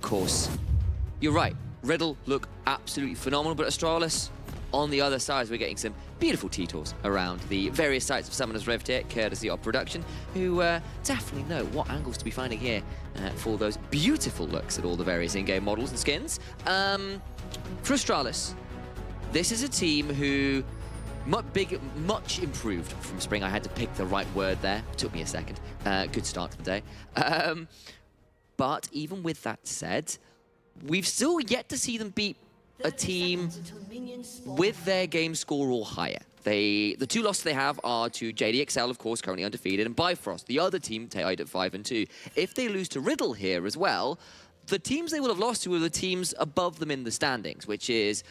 course, you're right. Riddle look absolutely phenomenal, but Astralis, on the other side, we're getting some beautiful T-Tours around the various sites of Summoner's Rift here, courtesy of production, who definitely know what angles to be finding here for those beautiful looks at all the various in-game models and skins. For Astralis, this is a team who much improved from spring. I had to pick the right word there. Took me a second. Good start to the day. But even with that said, we've still yet to see them beat a team with their game score or higher. The two losses they have are to JDXL, of course, currently undefeated, and Bifrost, the other team, tied at 5-2. If they lose to Riddle here as well, the teams they will have lost to are the teams above them in the standings, which is,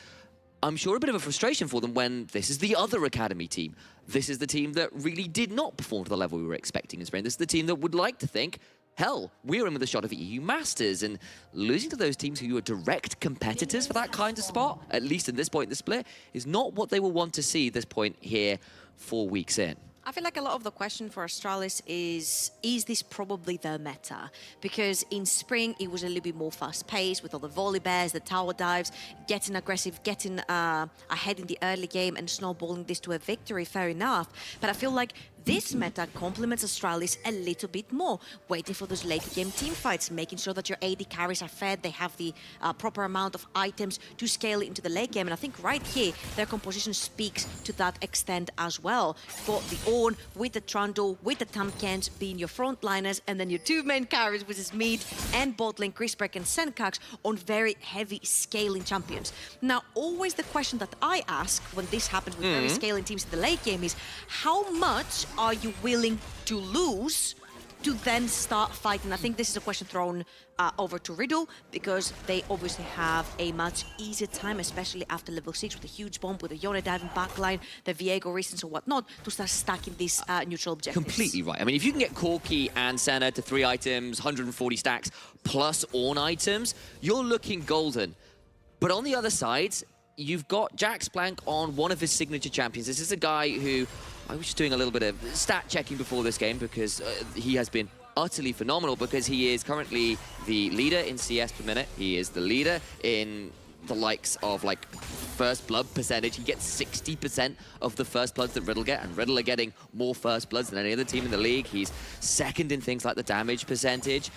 I'm sure, a bit of a frustration for them when this is the other Academy team. This is the team that really did not perform to the level we were expecting in spring. This is the team that would like to think, hell, we're in with a shot of EU Masters, and losing to those teams who are direct competitors for that kind of spot, at least at this point in the split, is not what they will want to see at this point here 4 weeks in. I feel like a lot of the question for Astralis is this probably the meta? Because in spring, it was a little bit more fast-paced with all the volley bears, the tower dives, getting aggressive, getting ahead in the early game and snowballing this to a victory, fair enough. But I feel like this meta complements Astralis a little bit more, waiting for those late-game team fights, making sure that your AD carries are fed, they have the proper amount of items to scale into the late game. And I think right here, their composition speaks to that extent as well. Got the Ornn with the Trundle, with the Tamkens being your frontliners, and then your two main carries, which is mid and bot lane, Chrisberg and Senkax, on very heavy scaling champions. Now, always the question that I ask when this happens with very scaling teams in the late game is, how much are you willing to lose to then start fighting? I think this is a question thrown over to Riddle, because they obviously have a much easier time, especially after level 6 with a huge bomb, with the Yone diving backline, the Viego reasons or whatnot, to start stacking these neutral objectives. Completely right. I mean, if you can get Corki and Senna to 3 items, 140 stacks, plus Ornn items, you're looking golden. But on the other side, you've got Jax Blank on one of his signature champions. This is a guy who, I was just doing a little bit of stat checking before this game, because he has been utterly phenomenal, because he is currently the leader in CS per minute. He is the leader in the likes of, like, first blood percentage. He gets 60% of the first bloods that Riddle get, and Riddle are getting more first bloods than any other team in the league. He's second in things like the damage percentage.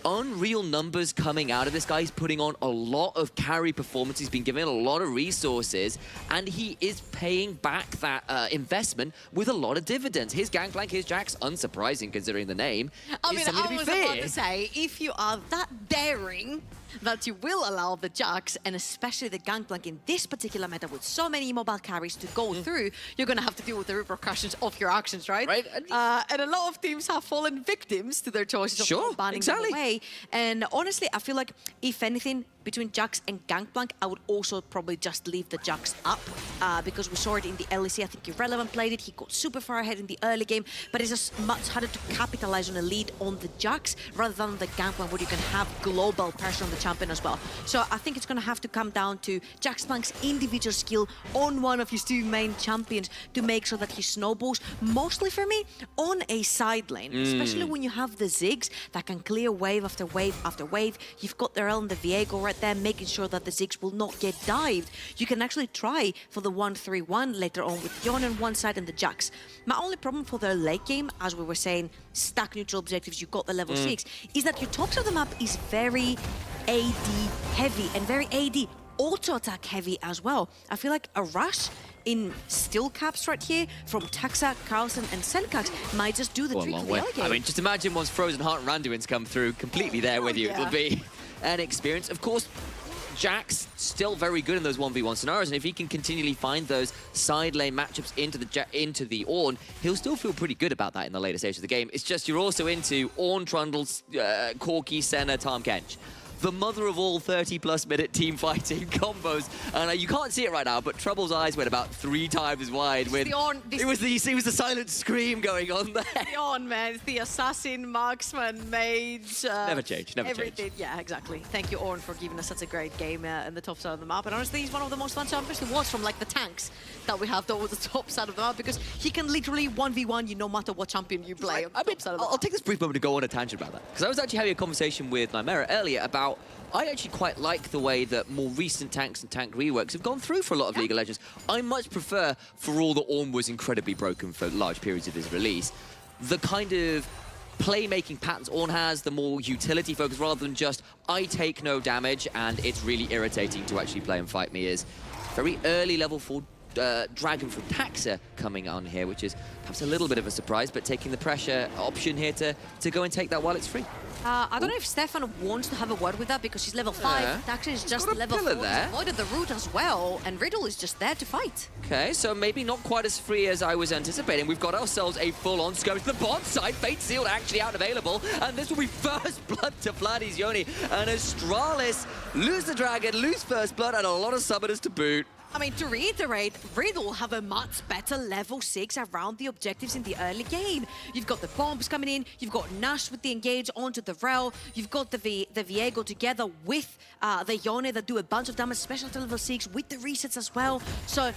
Unreal numbers coming out of this guy. He's putting on a lot of carry performance. He's been given a lot of resources, and he is paying back that investment with a lot of dividends. His Gangplank, his Jax, unsurprising considering the name, I was about to say, if you are that daring that you will allow the Jax, and especially the Gangplank in this particular meta with so many mobile carries to go through, you're going to have to deal with the repercussions of your actions, right? Right. And a lot of teams have fallen victims to their choices of banning them away. And honestly, I feel like, if anything, between Jax and Gangplank, I would also probably just leave the Jax up, because we saw it in the LEC. I think Irrelevant played it. He got super far ahead in the early game, but it's just much harder to capitalize on a lead on the Jax rather than the Gangplank, where you can have global pressure on the champion as well. So I think it's going to have to come down to Jaxplank's individual skill on one of his two main champions to make sure that he snowballs, mostly for me, on a side lane, especially when you have the Ziggs that can clear wave after wave after wave. You've got the Rel and the Viego right there, making sure that the Ziggs will not get dived. You can actually try for the 1-3-1 later on with Yone on one side and the Jax. My only problem for their late game, as we were saying, stack neutral objectives, you got the level 6, is that your top side of the map is very AD heavy and very AD auto-attack heavy as well. I feel like a rush in steel caps right here from Taxa, Carlson and Senkax might just do the trick for the early game. I mean, just imagine once Frozen Heart and Randuin's come through, completely there with you. It'll be an experience. Of course, Jax still very good in those 1v1 scenarios, and if he can continually find those side lane matchups into the Ornn, he'll still feel pretty good about that in the later stage of the game. It's just you're also into Ornn, Trundles, Corki, Senna, Tahm Kench. The mother of all 30-plus minute team fighting combos. And you can't see it right now, but Trouble's eyes went about 3 times wide. With it was the silent scream going on there. The Ornn, man. It's the assassin, marksman, mage. Never change, never everything. change. Yeah, exactly. Thank you, Ornn, for giving us such a great game in the top side of the map. And honestly, he's one of the most fun champions to watch from, like, the tanks that we have towards the top side of the map, because he can literally 1v1 you no matter what champion you play. I'll take this brief moment to go on a tangent about that, because I was actually having a conversation with Nymera earlier about I actually quite like the way that more recent tanks and tank reworks have gone through for a lot of League of Legends. I much prefer, for all that Ornn was incredibly broken for large periods of his release, the kind of playmaking patterns Ornn has, the more utility focus rather than just I take no damage and it's really irritating to actually play and fight me is very early level 4 Dragon from Taxa coming on here, which is perhaps a little bit of a surprise, but taking the pressure option here to go and take that while it's free. I don't know if Stefan wants to have a word with that because he's level 5. Taxa is just level 4. He's avoided the root as well, and Riddle is just there to fight. Okay, so maybe not quite as free as I was anticipating. We've got ourselves a full-on scope to the bot side. Fate Sealed actually out available, and this will be first blood to Vladdy's Yoni. And Astralis lose the dragon, lose first blood, and a lot of summoners to boot. I mean, to reiterate, Riddle have a much better level 6 around the objectives in the early game. You've got the bombs coming in, you've got Nash with the engage onto the Rel, you've got the Viego together with the Yone that do a bunch of damage, especially to level 6, with the resets as well. So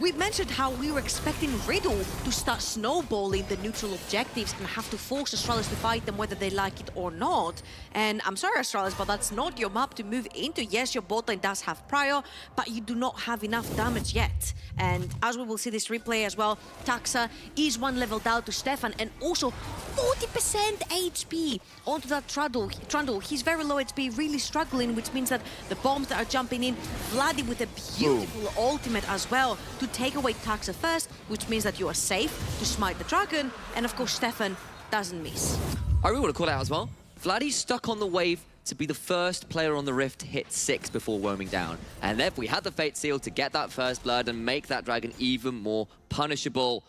we mentioned how we were expecting Riddle to start snowballing the neutral objectives and have to force Astralis to fight them whether they like it or not. And I'm sorry, Astralis, but that's not your map to move into. Yes, your bot lane does have prior, but you do not have enough damage yet. And as we will see this replay as well, Taxa is 1 level down to Stefan, and also 40% HP onto that Trundle. He's very low HP, really struggling, which means that the bombs that are jumping in, Vladdy with a beautiful ultimate as well, to take away Taxa first, which means that you are safe to smite the dragon, and of course Stefan doesn't miss. I really want to call it out as well. Vladdy's stuck on the wave to be the first player on the Rift to hit 6 before roaming down. And if we had the Fate Seal to get that first blood and make that dragon even more punishable.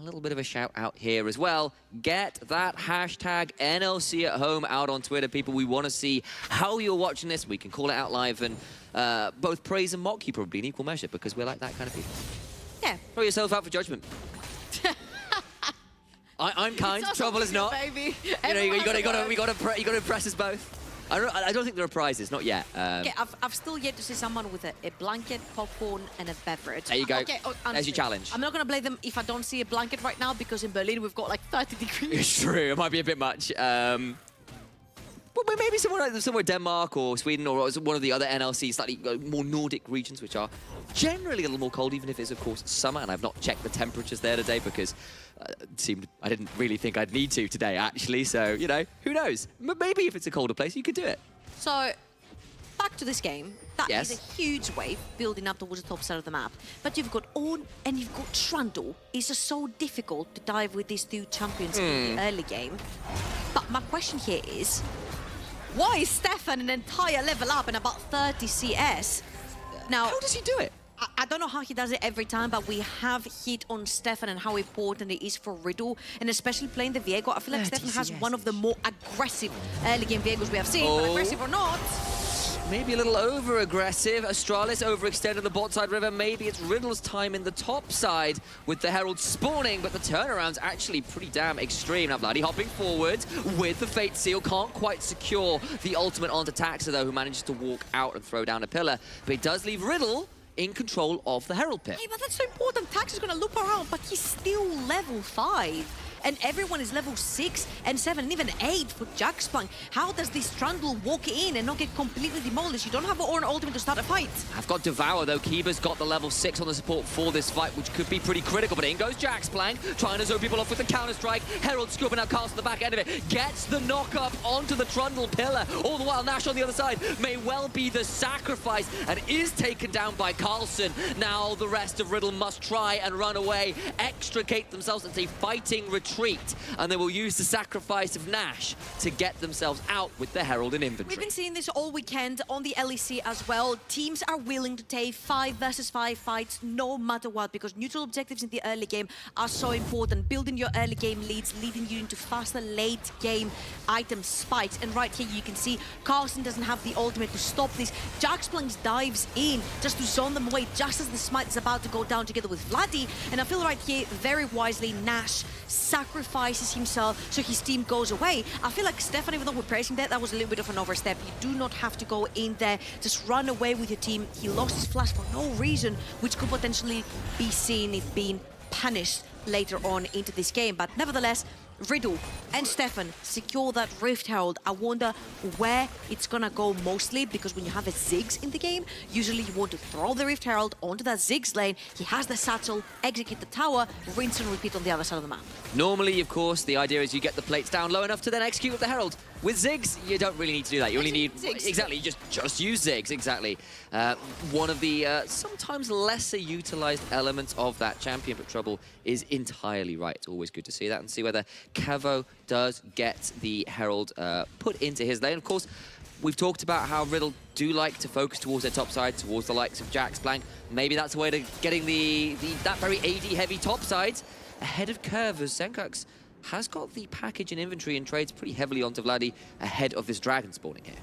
A little bit of a shout out here as well. Get that hashtag NLC at home out on Twitter, people. We want to see how you're watching this. We can call it out live and both praise and mock you probably in equal measure because we're like that kind of people. Yeah. Throw yourself out for judgment. I'm kind. Trouble is not. Baby. You know, you gotta impress us both. I don't think there are prizes, not yet. Okay, I've still yet to see someone with a blanket, popcorn, and a beverage. There you go. Okay, honestly, there's your challenge. I'm not going to blame them if I don't see a blanket right now, because in Berlin we've got like 30 degrees. It's true. It might be a bit much. But maybe somewhere Denmark or Sweden or one of the other NLC, slightly more Nordic regions, which are generally a little more cold, even if it's, of course, summer. And I've not checked the temperatures there today because I didn't really think I'd need to today, actually. So, you know, who knows? Maybe if it's a colder place, you could do it. So, back to this game. That yes. is a huge wave building up towards the top side of the map. But you've got Ornn and you've got Trundle. It's just so difficult to dive with these two champions in the early game. But my question here is, why is Stefan an entire level up and about 30 CS? Now, how does he do it? I don't know how he does it every time, but we have hit on Stefan and how important it is for Riddle, and especially playing the Viego. I feel like Stefan has one of the more aggressive early game Viegos we have seen, but aggressive or not. Maybe a little over-aggressive. Astralis overextended the bot side river. Maybe it's Riddle's time in the top side with the Herald spawning, but the turnaround's actually pretty damn extreme. Now Vladdy hopping forward with the Fate Seal. Can't quite secure the ultimate onto Taxa, though, who manages to walk out and throw down a pillar. But it does leave Riddle in control of the Herald Pit. Hey, but that's so important. Taxa's gonna loop around, but he's still level 5. And everyone is level 6 and 7 and even 8 for Jaxplank. How does this Trundle walk in and not get completely demolished? You don't have an Ornn ultimate to start a fight. I've got Devour, though. Kiba's got the level 6 on the support for this fight, which could be pretty critical. But in goes Jaxplank, trying to zone people off with the counter-strike. Herald scooping out Castle at the back end of it. Gets the knock-up onto the Trundle pillar. All the while, Nash on the other side may well be the sacrifice and is taken down by Carlson. Now the rest of Riddle must try and run away, extricate themselves. It's a fighting retreat. And they will use the sacrifice of Nash to get themselves out with the Herald in inventory. We've been seeing this all weekend on the LEC as well. Teams are willing to take 5 versus 5 fights no matter what, because neutral objectives in the early game are so important. Building your early game leads, leading you into faster late game item spikes. And right here you can see Carlson doesn't have the ultimate to stop this. Jaxplank dives in just to zone them away just as the smite is about to go down together with Vladdy. And I feel right here, very wisely, Nash sacrifices himself so his team goes away. I feel like Stefan, even though we're praising that was a little bit of an overstep. You do not have to go in there, just run away with your team. He lost his flash for no reason, which could potentially be seen if being punished later on into this game. But nevertheless, Riddle and Stefan secure that Rift Herald, I wonder where it's gonna go mostly, because when you have a Ziggs in the game, usually you want to throw the Rift Herald onto that Ziggs lane, he has the satchel, execute the tower, rinse and repeat on the other side of the map. Normally, of course, the idea is you get the plates down low enough to then execute with the Herald. With Ziggs, you don't really need to do that. You only need... Ziggs. Exactly, you just use Ziggs, exactly. One of the sometimes lesser utilized elements of that champion, but Trouble is entirely right. It's always good to see that and see whether Cavo does get the Herald put into his lane. Of course, we've talked about how Riddle do like to focus towards their top side, towards the likes of Jax Blank. Maybe that's a way to getting that very AD-heavy top side ahead of Curve, as Senkux has got the package in inventory and trades pretty heavily onto Vladdy ahead of this dragon spawning here.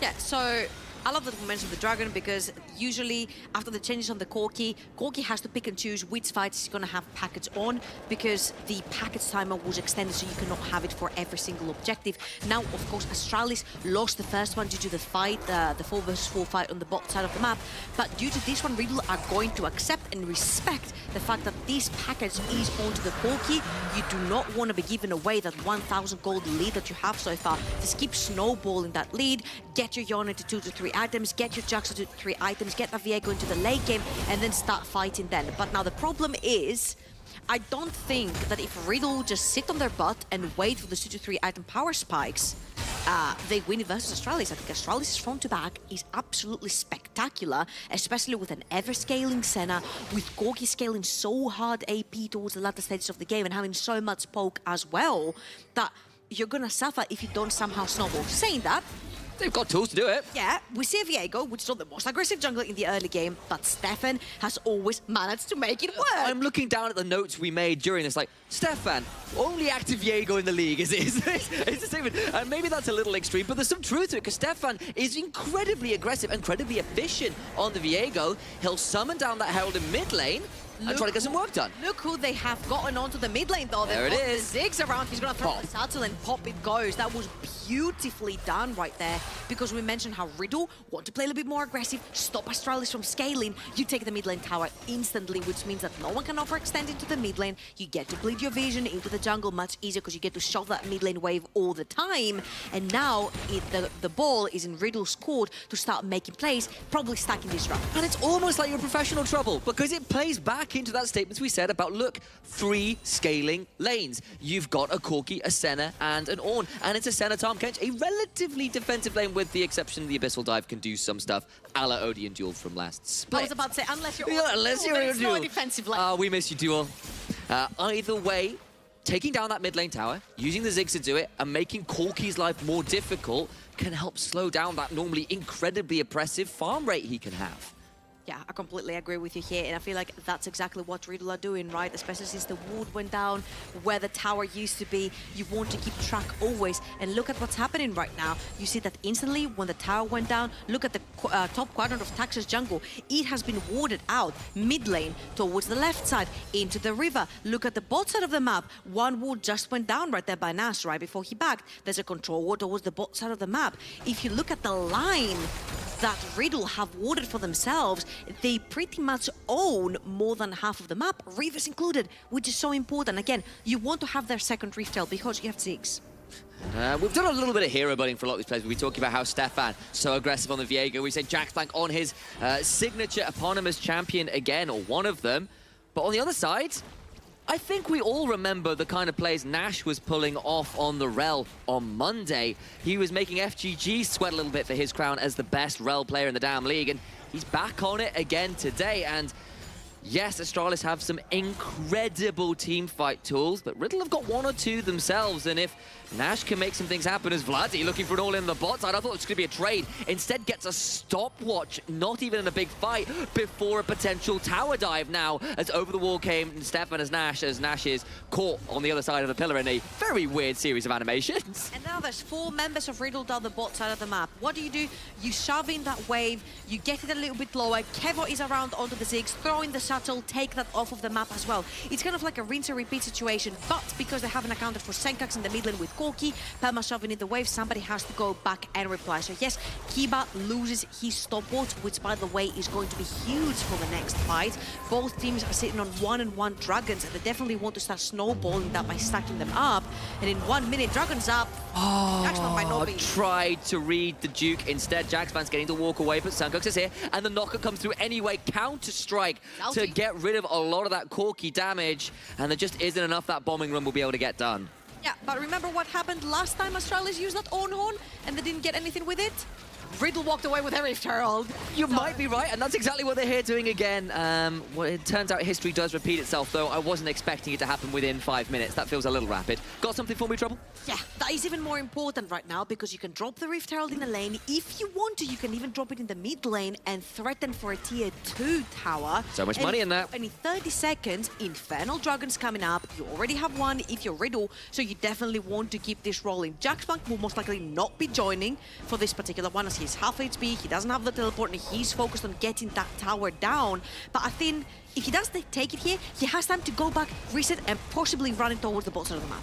Yeah, so I love that we mentioned the dragon, because usually after the changes on the Corki has to pick and choose which fights he's gonna have packets on, because the package timer was extended so you cannot have it for every single objective. Now, of course, Astralis lost the first one due to the fight, the 4 versus 4 fight on the bot side of the map, but due to this one, Riddle are going to accept and respect the fact that this package is onto the Corki. You do not want to be giving away that 1,000 gold lead that you have so far. Just keep snowballing that lead, get your Yone to 2 to 3 items, get your Jax to 3 items, get the Viego into the late game, and then start fighting then. But now the problem is, I don't think that if Riddle just sit on their butt and wait for the 2 to 3 item power spikes, they win versus Astralis. I think Astralis' front to back is absolutely spectacular, especially with an ever-scaling Senna, with Corki scaling so hard AP towards the latter stages of the game and having so much poke as well, that you're gonna suffer if you don't somehow snowball. Saying that, they've got tools to do it. yeah, we see Viego, which is not the most aggressive jungler in the early game, but Stefan has always managed to make it work. I'm looking down at the notes we made during this, like, Stefan, only active Viego in the league is it's a statement. And maybe that's a little extreme, but there's some truth to it, because Stefan is incredibly aggressive, incredibly efficient on the Viego. He'll summon down that Herald in mid lane and try to get some work done. Look who they have gotten onto the mid lane, though. There it is. The Ziggs around. He's going to throw the satchel and pop it goes. That was beautifully done right there, because we mentioned how Riddle want to play a little bit more aggressive, stop Astralis from scaling. You take the mid lane tower instantly, which means that no one can overextend into the mid lane. You get to bleed your vision into the jungle much easier, because you get to shove that mid lane wave all the time. And now the ball is in Riddle's court to start making plays, probably stacking this round. And it's almost like you're professional Trouble, because it plays back into that statement we said about, look, 3 scaling lanes. You've got a Corki, a Senna, and an Ornn, and it's a Senna Tahm Kench, a relatively defensive lane, with the exception the Abyssal Dive can do some stuff, a la Odeon Duel from last split. I was about to say, unless you're in Duel, defensive lane. We miss you, Duel. Either way, taking down that mid lane tower, using the Ziggs to do it, and making Corki's life more difficult can help slow down that normally incredibly oppressive farm rate he can have. Yeah, I completely agree with you here, and I feel like that's exactly what Riddle are doing, right? Especially since the wood went down, where the tower used to be. You want to keep track always, and look at what's happening right now. You see that instantly when the tower went down, look at the top quadrant of Tax's jungle. It has been warded out mid lane towards the left side, into the river. Look at the bot side of the map. One ward just went down right there by Nash, right before he backed. There's a control ward towards the bot side of the map. If you look at the line that Riddle have warded for themselves, they pretty much own more than half of the map, rivers included, which is so important. Again, you want to have their second Rift Tail because you have Ziggs. We've done a little bit of hero budding for a lot of these players. We'll be talking about how Stefan, so aggressive on the Viego. We said Jax Blank on his signature eponymous champion again, or one of them. But on the other side, I think we all remember the kind of plays Nash was pulling off on the Rel on Monday. He was making FGG sweat a little bit for his crown as the best Rel player in the damn league, and he's back on it again today. And yes, Astralis have some incredible team fight tools, but Riddle have got 1 or 2 themselves, and if Nash can make some things happen as Vladdy looking for an all in the bot side, I thought it was going to be a trade. Instead gets a stopwatch, not even in a big fight, before a potential tower dive now, as over the wall came Stefan as Nash is caught on the other side of the pillar in a very weird series of animations. And now there's 4 members of Riddle down the bot side of the map. What do? You shove in that wave, you get it a little bit lower, Kevo is around onto the Ziggs, throwing the Shuttle, take that off of the map as well. It's kind of like a rinse and repeat situation, but because they haven't accounted for Senkax in the mid lane with Corki, Pelma shoving in the wave, somebody has to go back and reply. So yes, Kiba loses his stopwatch, which by the way is going to be huge for the next fight. Both teams are sitting on 1-1 dragons, and they definitely want to start snowballing that by stacking them up. And in 1 minute, dragons up. Jaxman might not be. Tried to read the Duke instead. Jaxman's getting to walk away, but Suncox is here, and the knocker comes through anyway. Counter-strike to get rid of a lot of that Corki damage, and there just isn't enough that bombing run will be able to get done. Yeah, but remember what happened last time Astralis used that on horn and they didn't get anything with it? Riddle walked away with Rift Herald. You might be right, and that's exactly what they're here doing again. Well, it turns out history does repeat itself, though. I wasn't expecting it to happen within 5 minutes. That feels a little rapid. Got something for me, Trouble? Yeah, that is even more important right now because you can drop the Rift Herald in the lane. If you want to, you can even drop it in the mid lane and threaten for a tier 2 tower. So much money in that. And in 30 seconds, Infernal Dragon's coming up. You already have one if you're Riddle, so you definitely want to keep this rolling. Jaxpunk will most likely not be joining for this particular one as he's half HP. He doesn't have the teleport and he's focused on getting that tower down. But I think if he does take it here, he has time to go back, reset, and possibly run it towards the bottom side of the map.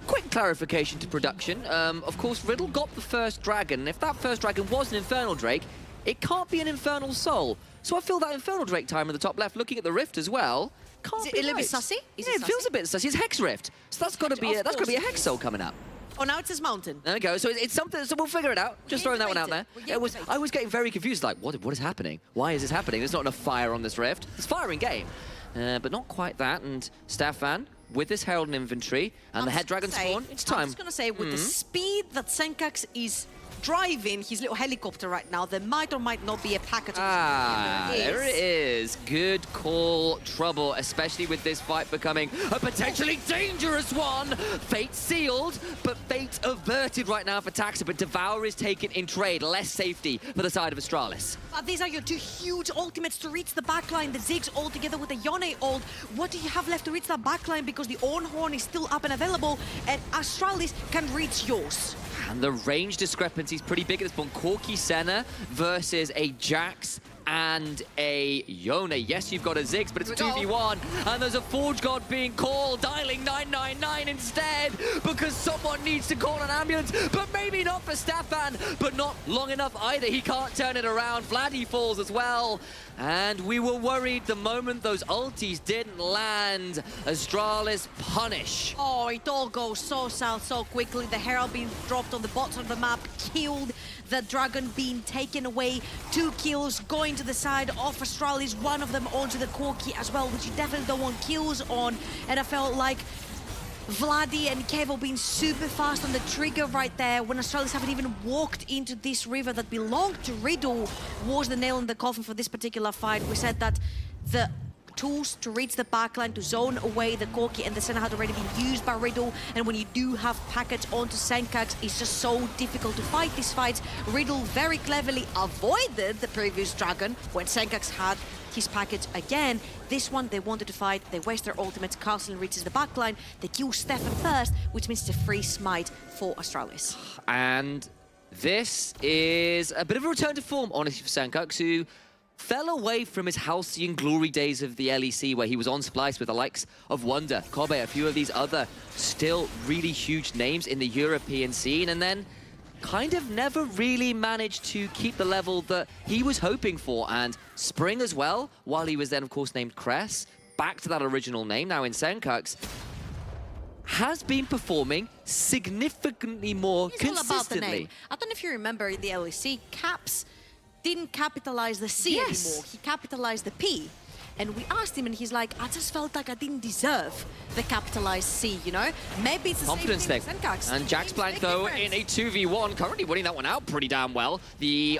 Quick clarification to production. Of course, Riddle got the first dragon, and if that first dragon was an Infernal Drake, it can't be an Infernal Soul. So I feel that Infernal Drake time in the top left, looking at the Rift as well, can't be a little bit sussy? Yeah, it feels a bit sussy. It's Hex Rift, so that's got to be a Hex Soul coming up. Oh, now it says Mountain. There we go. So it's something. So we'll figure it out. Just throwing that one out there. I was getting very confused. Like, what is happening? Why is this happening? There's not enough fire on this Rift. There's fire in game, but not quite that. And Stefan with this Herald in inventory and the Head Dragon spawn. It's time. I'm just gonna say, with the speed that Senkax is driving his little helicopter right now, there might or might not be a package. There it is. Good call, Trouble, especially with this fight becoming a potentially dangerous one. Fate sealed, but fate averted right now for Taxa, but Devour is taken in trade. Less safety for the side of Astralis. But these are your two huge ultimates to reach the backline. The Ziggs all together with the Yone ult. What do you have left to reach that backline? Because the Ornhorn is still up and available, and Astralis can reach yours. And the range discrepancy is pretty big at this point. Corki Senna versus a Jax and a Yone. Yes, you've got a Ziggs, but it's a 2v1. And there's a Forge God being called, dialing 999 instead, because someone needs to call an ambulance. But maybe not for Stefan, but not long enough either. He can't turn it around. Vladdy falls as well. And we were worried the moment those ultis didn't land. Astralis punish. Oh, it all goes so south so quickly. The Herald being dropped on the bottom of the map, killed. The Dragon being taken away. 2 kills going to the side of Astralis. One of them onto the Corki as well, which you definitely don't want kills on. And I felt like Vladdy and Kevo being super fast on the trigger right there when Astralis haven't even walked into this river that belonged to Riddle was the nail in the coffin for this particular fight. We said that the tools to reach the backline, to zone away the Corki and the Senna had already been used by Riddle, and when you do have packets onto Senkax, it's just so difficult to fight these fights. Riddle very cleverly avoided the previous Dragon when Senkax had his package again. This one they wanted to fight, they waste their ultimates, Castle reaches the backline, they kill Stefan first, which means it's a free smite for Astralis. And this is a bit of a return to form, honestly, for Senkax, who fell away from his halcyon glory days of the LEC, where he was on Splice with the likes of Wonder, Kobe, a few of these other still really huge names in the European scene, and then kind of never really managed to keep the level that he was hoping for. And Spring as well, while he was then, of course, named Cress, back to that original name now in Senkax, has been performing significantly more consistently. All about the name. I don't know if you remember in the LEC, Caps didn't capitalize the C anymore. He capitalized the P. And we asked him and he's like, I just felt like I didn't deserve the capitalized C, you know? Maybe it's the confidence same thing with Senkax. And Jaxplank, though, in a 2v1, currently winning that one out pretty damn well. The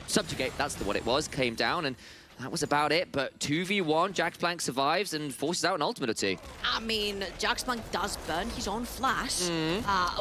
Subjugate, that's what it was, came down, and that was about it. But 2v1, Jaxplank survives and forces out an ultimate or two. I mean, Jaxplank does burn his own flash.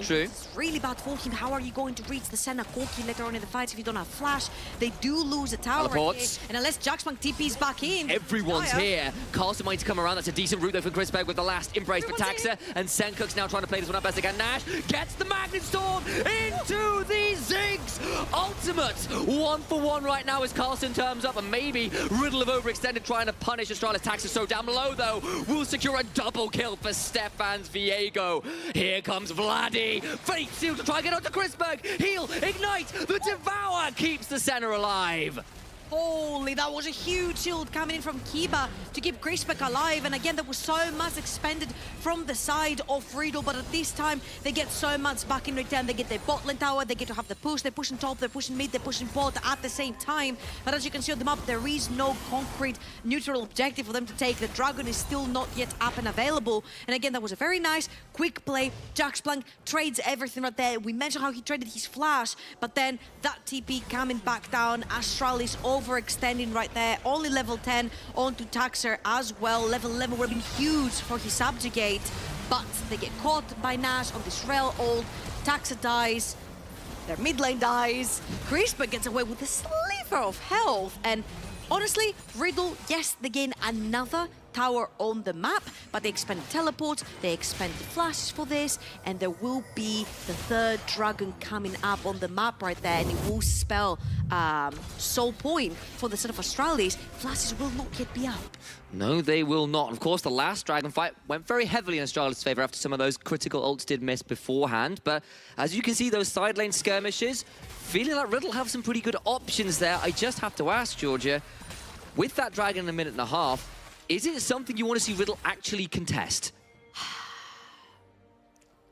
True. It's really bad for him. How are you going to reach the Senna Corki later on in the fight if you don't have flash? They do lose a tower right here. And unless Jaxplank TP's back in... Everyone's here. Carlson might come around. That's a decent route, though, for Grisberg with the last embrace for Taxa. And Senkax now trying to play this one up best again. Nash gets the Magnet Storm into the Ziggs. Ultimate 1-for-1 right now as Carlson turns up, and maybe Riddle have overextended, trying to punish Astralis. Tax is so down below, though. Will secure a double kill for Stefan's Viego. Here comes Vladdy. Fate Seal to try and get onto Chrisberg. Heal, ignite. The Devour keeps the center alive. Holy, that was a huge shield coming in from Kiba to keep Chrisberg alive. And again, there was so much expended from the side of Riddle, but at this time, they get so much back in return. They get their bot lane tower, they get to have the push, they're pushing top, they're pushing mid, they're pushing bot at the same time. But as you can see on the map, there is no concrete neutral objective for them to take. The Dragon is still not yet up and available. And again, that was a very nice, quick play. Jaxplank trades everything right there. We mentioned how he traded his flash, but then that TP coming back down. Astralis overextending right there. Only level 10 onto Taxer as well. Level 11 would have been huge for his subjugate, but they get caught by Nash on this rail ult. Taxer dies. Their mid lane dies. Chrisberg gets away with a sliver of health. And honestly, Riddle, yes, they gain another tower on the map, but they expend teleports, they expend flashes for this, and there will be the third dragon coming up on the map right there, and it will spell soul point for the set of Astralis. Flashes will not yet be up. No, they will not. Of course, the last Dragon fight went very heavily in Astralis' favor after some of those critical ults did miss beforehand. But as you can see, those side lane skirmishes, feeling like Riddle have some pretty good options there. I just have to ask, Georgia, with that Dragon in a minute and a half, is it something you want to see Riddle actually contest?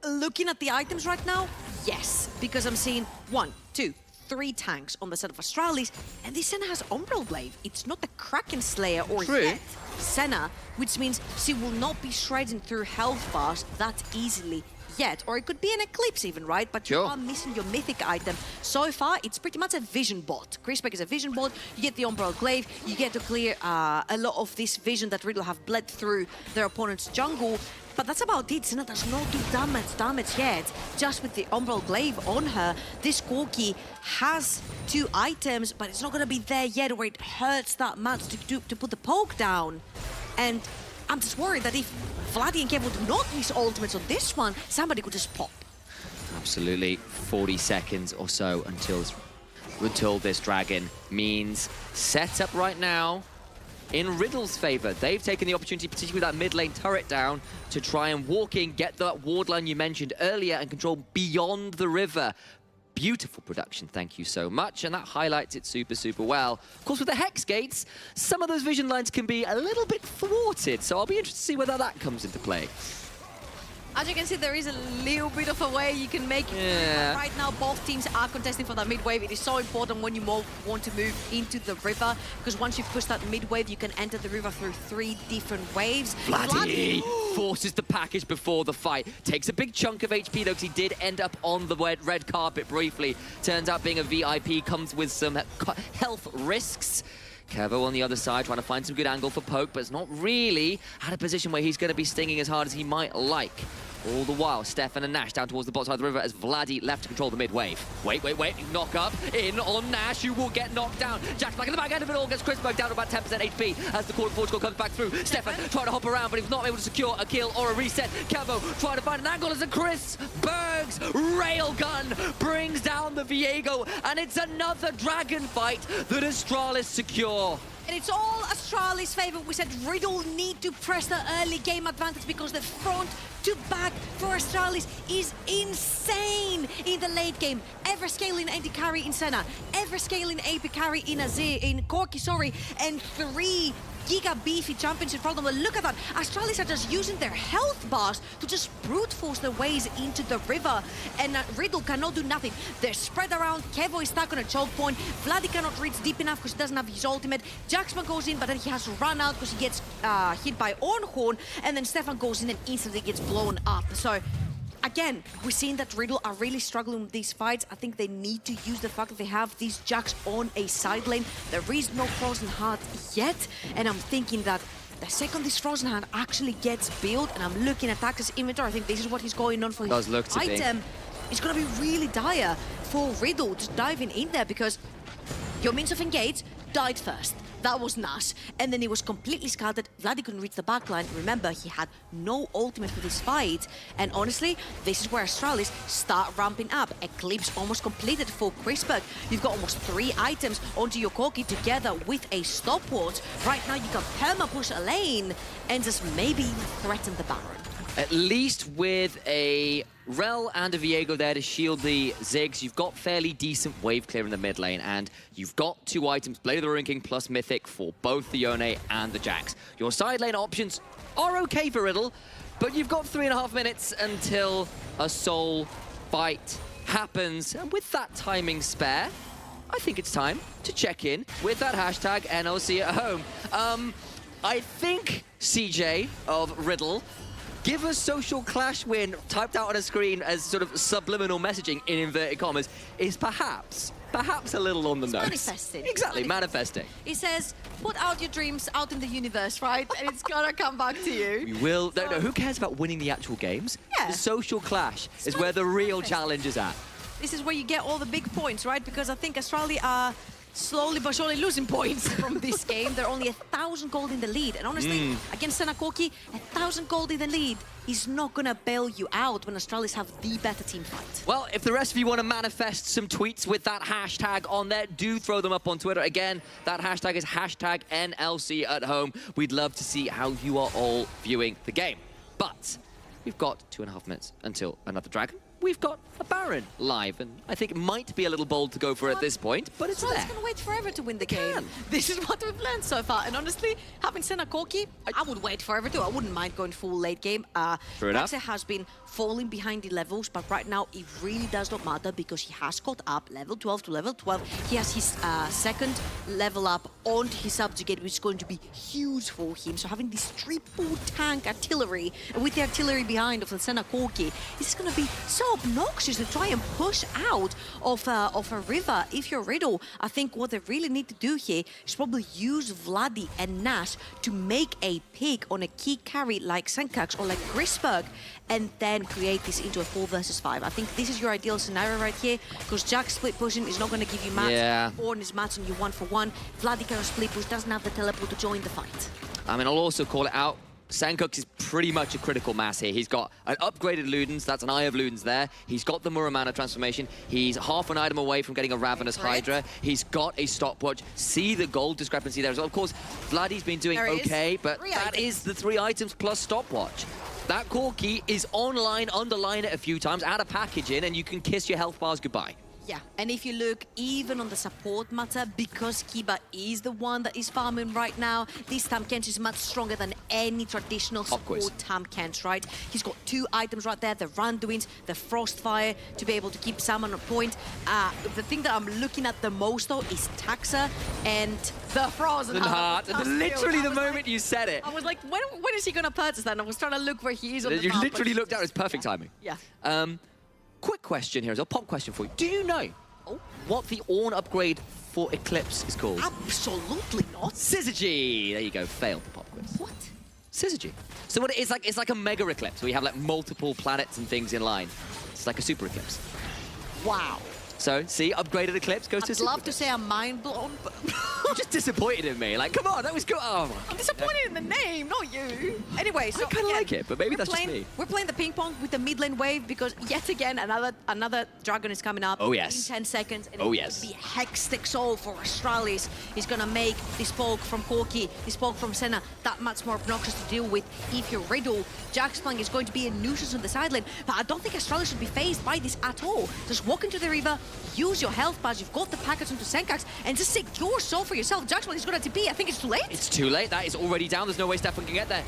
Looking at the items right now, yes, because I'm seeing 1, 2, 3 tanks on the set of Astralis, and this Senna has Umbral Blade. It's not the Kraken Slayer or yet Senna, which means she will not be shredding through health bars that easily yet. Or it could be an Eclipse even, right? But you are missing your mythic item. So far, it's pretty much a vision bot. Chrisberg is a vision bot. You get the Umbral Glaive. You get to clear a lot of this vision that Riddle have bled through their opponent's jungle. But that's about it. Senna does not do damage yet. Just with the Umbral Glaive on her, this Corki has 2 items, but it's not going to be there yet where it hurts that much to put the poke down. And I'm just worried that if Vladdy and Kev would not miss ultimates on this one, somebody could just pop. Absolutely. 40 seconds or so until this Dragon means set up right now in Riddle's favor. They've taken the opportunity, particularly with that mid lane turret down, to try and walk in, get that ward line you mentioned earlier, and control beyond the river. Beautiful production, thank you so much, and that highlights it super, super well. Of course, with the Hex Gates, some of those vision lines can be a little bit thwarted, so I'll be interested to see whether that comes into play. As you can see, there is a little bit of a way you can make it. Right now, both teams are contesting for that mid wave. It is so important when you want to move into the river, because once you push that mid wave, you can enter the river through 3 different waves. Vladdy forces the package before the fight. Takes a big chunk of HP, though, because he did end up on the red carpet briefly. Turns out being a VIP comes with some health risks. Kevo on the other side trying to find some good angle for poke, but it's not really at a position where he's going to be stinging as hard as he might like. All the while, Stefan and Nash down towards the bottom side of the river as Vladdy left to control the mid wave. Wait. Knock up in on Nash, who will get knocked down. Jaxplank in the back end of it all gets Chrisberg down to about 10% HP as the Court of Portugal comes back through. Stefan trying to hop around, but he was not able to secure a kill or a reset. Kevo trying to find an angle as a Chrisberg's railgun brings down the Viego, and it's another Dragon fight that Astralis secure. And it's all Astralis' favor. We said Riddle need to press the early game advantage because the front to back for Astralis is insane in the late game. Ever scaling AD carry in Senna, ever scaling AP carry in Corki, and 3 giga beefy champions in front of them. Look at that. Astralis are just using their health bars to just brute force their ways into the river, and Riddle cannot do nothing. They're spread around. Kevo is stuck on a choke point. Vladdy cannot reach deep enough because he doesn't have his ultimate. Jaxman goes in, but then he has to run out because he gets hit by Ornhorn, and then Stefan goes in and instantly gets blown up. So again, we're seeing that Riddle are really struggling with these fights. I think they need to use the fact that they have these Jax on a side lane. There is no Frozen Heart yet, and I'm thinking that the second this Frozen Heart actually gets built, and I'm looking at Tax's inventory, I think this is what he's going on for his item. It's going to be really dire for Riddle just diving in there, because your means of engage died first. That was Nash. And then he was completely scattered. Vladdy couldn't reach the backline. Remember, he had no ultimate for this fight. And honestly, this is where Astralis start ramping up. Eclipse almost completed for Crispberg. You've got almost 3 items onto your Corki together with a stopwatch. Right now, you can perma-push a lane and just maybe even threaten the Baron. At least with a Rel and a Viego there to shield the Ziggs, you've got fairly decent wave clear in the mid lane, and you've got 2 items, Blade of the Ruin King plus Mythic for both the Yone and the Jax. Your side lane options are okay for Riddle, but you've got 3.5 minutes until a soul fight happens. And with that timing spare, I think it's time to check in with that hashtag NLC at home. I think CJ of Riddle, give a social clash win typed out on a screen as sort of subliminal messaging in inverted commas is perhaps a little on the nose. Manifesting. Exactly, manifesting. He says, put out your dreams out in the universe, right? And it's gonna come back to you. We will. No, who cares about winning the actual games? Yeah. The social clash is where the real challenge is at. This is where you get all the big points, right? Because I think Astralis are slowly but surely losing points from this game. They're only 1,000 gold in the lead. And honestly, against Senna Corki, 1,000 gold in the lead is not going to bail you out when Astralis have the better team fight. Well, if the rest of you want to manifest some tweets with that hashtag on there, do throw them up on Twitter. Again, that hashtag is hashtag NLC at home. We'd love to see how you are all viewing the game. But we've got 2.5 minutes until another Dragon. We've got a Baron live, and I think it might be a little bold to go for it at this point, but it's there. Astralis going to wait forever to win the game. This is what we've learned so far, and honestly, having Senna Corki, I would wait forever too. I wouldn't mind going full late game. True enough. Daxe has been falling behind the levels, but right now it really does not matter because he has caught up level 12 to level 12. He has his second level up on his subjugate, which is going to be huge for him. So having this triple tank artillery with the artillery behind of the Senna Corki, this is going to be so obnoxious to try and push out of a river. If you're Riddle, I think what they really need to do here is probably use Vladdy and Nash to make a pick on a key carry like Senkax or like Crispberg, and then create this into a 4 versus 5. I think this is your ideal scenario right here, because Jack split pushing is not going to give you mats, or is matching you 1-for-1. Vladdy can split push, doesn't have the teleport to join the fight. I mean, I'll also call it out. Sankux is pretty much a critical mass here. He's got an upgraded Ludens, that's an Eye of Ludens there. He's got the Muramana transformation. He's half an item away from getting a Ravenous Hydra. He's got a stopwatch. See the gold discrepancy there as well. Of course, Vladdy's been doing okay, but that is the 3 items plus stopwatch. That Corki is online, underline it a few times, add a package in, and you can kiss your health bars goodbye. Yeah, and if you look even on the support matter, because Kiba is the one that is farming right now, this Tamkens is much stronger than any traditional support Tamkens, right? He's got 2 items right there, the Randuins, the Frostfire, to be able to keep Salmon on point. The thing that I'm looking at the most, though, is Taxa and the Frozen Heart. Literally the moment you said it. I was like, when is he going to purchase that? And I was trying to look where he is on the You map, literally looked out, it's perfect timing. Yeah. Quick question here, a pop question for you. Do you know what the Ornn upgrade for Eclipse is called? Absolutely not. Syzygy! There you go, failed the pop quiz. What? Syzygy. So what it's like a mega eclipse, where you have like multiple planets and things in line. It's like a super eclipse. Wow. So, see, upgraded Eclipse goes to I'd love to say I'm mind blown, but you're just disappointed in me. Like, come on, that was good. Oh, I'm disappointed in the name, not you. Anyway, so I kind of like it, but maybe that's just me. We're playing the ping pong with the mid lane wave because yet again another dragon is coming up. Oh yes. In 10 seconds. And oh yes. The Hextech Soul for Astralis is gonna make this poke from Corki, this poke from Senna that much more obnoxious to deal with. If you're Riddle, Jaxplang is going to be a nuisance on the side lane, but I don't think Astralis should be phased by this at all. Just walk into the river, use your health bars, you've got the package into Senkax, and just secure soul for yourself. Jaxplang is going to TP. I think it's too late. It's too late. That is already down. There's no way Stefan can get there.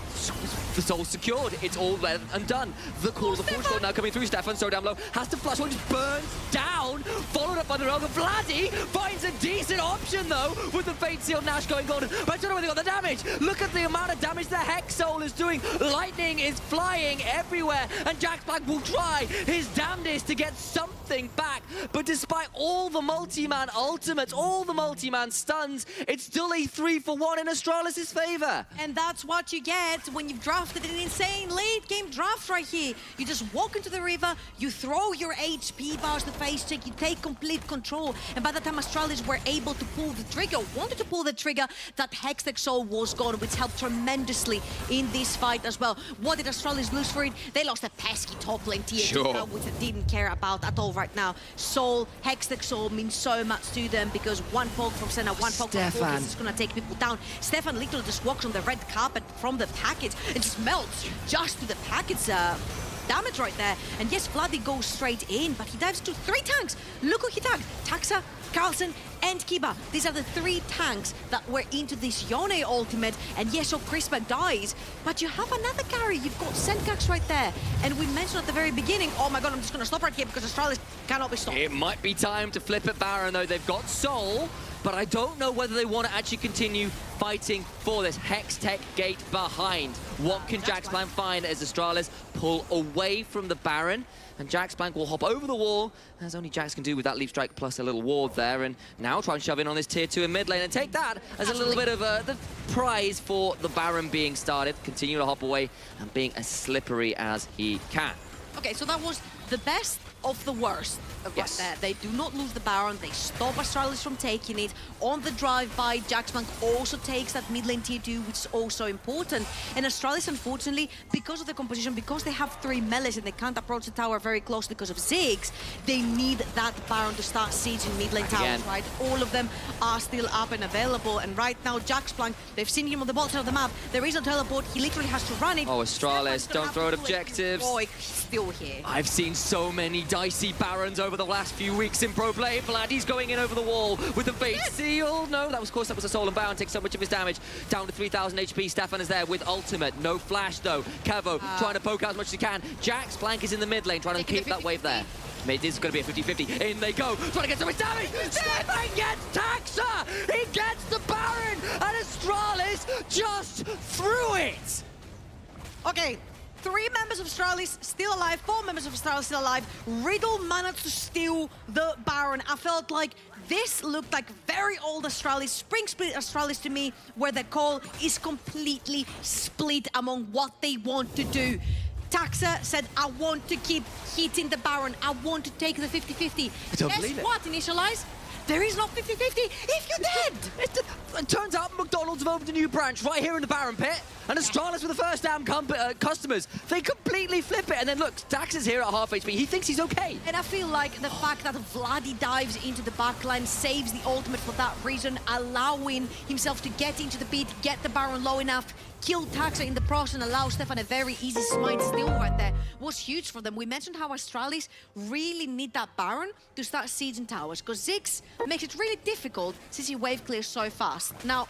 The soul's secured. It's all there and done. The call of the full shot now coming through. Stefan so down low. Has to flash one, just burns down. Followed up by the Rogue. Vladdy finds a decent option though with the Fate Seal Nash going golden. But I don't know where they got the damage. Look at the amount of damage the Hex Soul is doing. Lightning is flying everywhere. And Jaxplang will try his damnedest to get something nothing back. But despite all the multi-man ultimates, all the multi-man stuns, it's still a 3-for-1 in Astralis' favor. And that's what you get when you've drafted an insane late game draft right here. You just walk into the river, you throw your HP bars, the face check, you take complete control. And by the time Astralis were able to pull the trigger, wanted to pull the trigger, that Hextech Soul was gone, which helped tremendously in this fight as well. What did Astralis lose for it? They lost a pesky top lane TNT, which they didn't care about at all right now. Soul, Hextech Soul means so much to them because one poke from Senna, one poke from Focus is gonna take people down. Stefan literally just walks on the red carpet from the package and just melts just to the package damage right there. And yes, Vladdy goes straight in, but he dives to 3 tanks. Look who he tagged. Taxa, Carlsen, and Kiba. These are the 3 tanks that were into this Yone ultimate. And yes, so Crispek dies, but you have another carry. You've got Senkax right there. And we mentioned at the very beginning, oh my god, I'm just gonna stop right here because Astralis cannot be stopped. It might be time to flip at Baron, though. They've got Soul, but I don't know whether they want to actually continue fighting for this Hextech gate behind. What can Jaxplan find as Astralis pull away from the Baron? And Jaxplan will hop over the wall, as only Jax can do with that leap strike plus a little ward there, and now try and shove in on this tier 2 in mid lane and take that as a little bit of the prize for the Baron being started. Continue to hop away and being as slippery as he can. Okay, so that was the best of the worst right there. They do not lose the Baron, they stop Astralis from taking it. On the drive-by, Jaxplan also takes that mid lane tier 2, which is also important. And Astralis, unfortunately, because of the composition, because they have 3 melees and they can't approach the tower very close because of Ziggs, they need that Baron to start sieging mid lane towers, right? All of them are still up and available. And right now, Jaxplan, they've seen him on the bottom side of the map. There is no teleport, he literally has to run it. Oh, Astralis, don't throw at objectives. Oh, he's still here. I've seen so many dicey Barons over the last few weeks in pro play. Vladdy's going in over the wall with the bait seal. No, that was, of course, that was a Soul and Baron. Takes so much of his damage. Down to 3,000 HP. Stefan is there with ultimate. No flash, though. Kevo trying to poke out as much as he can. Jax Blank is in the mid lane, trying to keep that wave there. It is going to be a 50-50. In they go. Trying to get so much damage. Stefan gets Taxa. He gets the Baron. And Astralis just threw it. Okay. 3 members of Astralis still alive, 4 members of Astralis still alive. Riddle managed to steal the Baron. I felt like this looked like very old Astralis, spring split Astralis to me, where the call is completely split among what they want to do. Taxa said, I want to keep hitting the Baron. I want to take the 50-50. Guess what, Initialize? There is no 50-50 if you did! It turns out McDonald's have opened a new branch right here in the Baron pit, and Astralis were the first damn customers. They completely flip it, and then look, Dax is here at half HP. He thinks he's okay. And I feel like the fact that Vladdy dives into the backline saves the ultimate for that reason, allowing himself to get into the beat, get the Baron low enough, kill Taxa in the process, and allow Stefan a very easy smite steal right there. Was huge for them. We mentioned how Astralis really need that Baron to start sieging towers, because Ziggs makes it really difficult since he wave clears so fast. Now,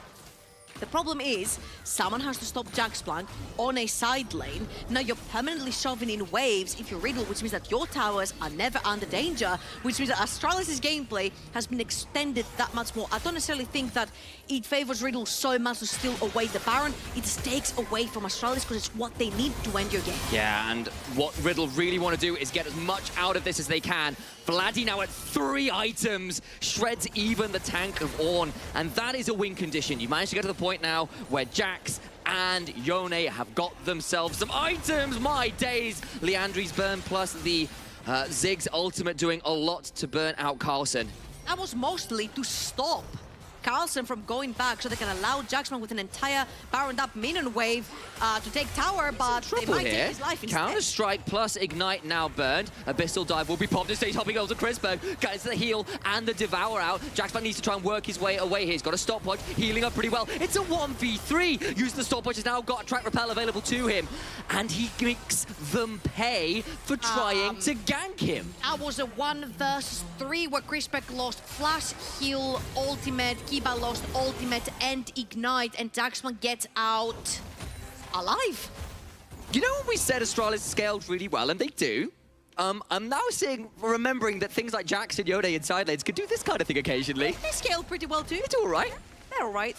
the problem is, someone has to stop Jaxplan on a side lane. Now you're permanently shoving in waves if you're Riddle, which means that your towers are never under danger, which means that Astralis' gameplay has been extended that much more. I don't necessarily think that it favors Riddle so much to steal away the Baron. It takes away from Astralis because it's what they need to end your game. Yeah, and what Riddle really want to do is get as much out of this as they can. Vladdy now at 3 items, shreds even the tank of Ornn, and that is a win condition. You managed to get to the point now where Jax and Yone have got themselves some items. My days! Leandri's burn plus the Ziggs ultimate doing a lot to burn out Carlsen. That was mostly to stop Carlsen from going back so they can allow Jaxman with an entire Baroned up minion wave to take tower, but they might take his life instead. Counter-strike plus Ignite now burned. Abyssal Dive will be popped in stage, hopping over to Crispek. Gets the heal and the Devour out. Jaxman needs to try and work his way away here. He's got a stopwatch, healing up pretty well. It's a 1v3. Use the stopwatch, has now got a track repel available to him. And he makes them pay for trying to gank him. That was a 1 versus 3 where Crispek lost flash, heal, ultimate, Kiba lost ultimate and Ignite, and Jaxman gets out alive. You know when we said Astralis scaled really well, and they do? I'm now remembering that things like Jax and Yone in side lanes could do this kind of thing occasionally. They scale pretty well too. It's all right. They're all right.